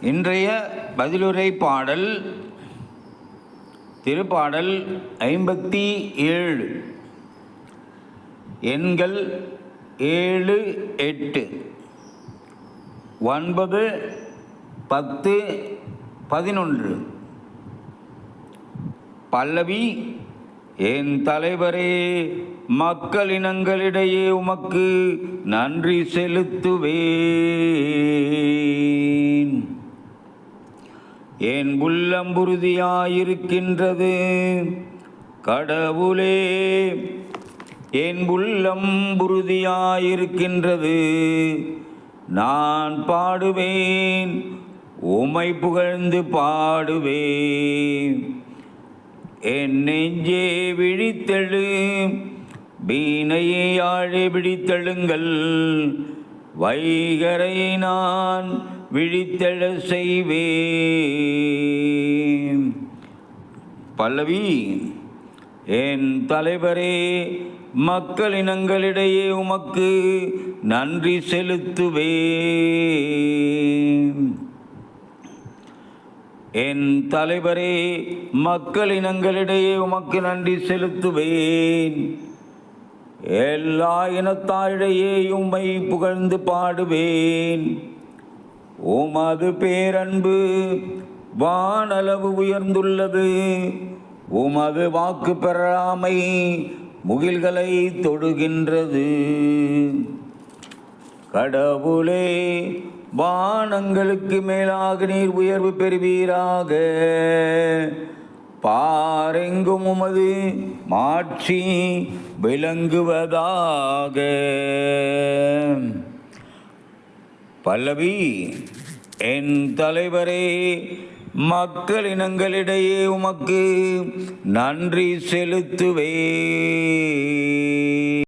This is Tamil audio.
இன்றைய பதிலுரை பாடல் திருப்பாடல் 57. எண்கள் 7, 8, 9, 10, 11. பல்லவி. என் தலைவரே, மக்களினங்களிடையே உமக்கு நன்றி செலுத்துவேன். என் உள்ளம் உறுதியாயிருக்கின்றது கடவுளே, என் உள்ளம் உறுதியாயிருக்கின்றது. நான் பாடுவேன், உம்மை புகழ்ந்து பாடுவேன். என் நெஞ்சே விழித்தெழு, வீணையை ஆழி விழித்தெழுங்கள். வைகரையை நான் விழித்தெழ செய்வேன். பல்லவி. என் தலைவரே, மக்களினங்களிடையே உமக்கு நன்றி செலுத்துவேன். என் தலைவரே, மக்களினங்களிடையே உமக்கு நன்றி செலுத்துவேன். எல்லா இனத்தாரிடையே உம்மை புகழ்ந்து பாடுவேன். உமது பேரன்பு வானளவு உயர்ந்துள்ளது. உமது வாக்கு பெறாமை முகில்களை தொடுகின்றது. கடவுளே, வானங்களுக்கு மேலாக நீர் உயர்வு பெறுவீராக. பாரெங்கும் உமது மாட்சி விளங்குவதாக. பல்லவி. என் தலைவரே, மக்களினங்களிடையே உமக்கு நன்றி செலுத்துவேன்.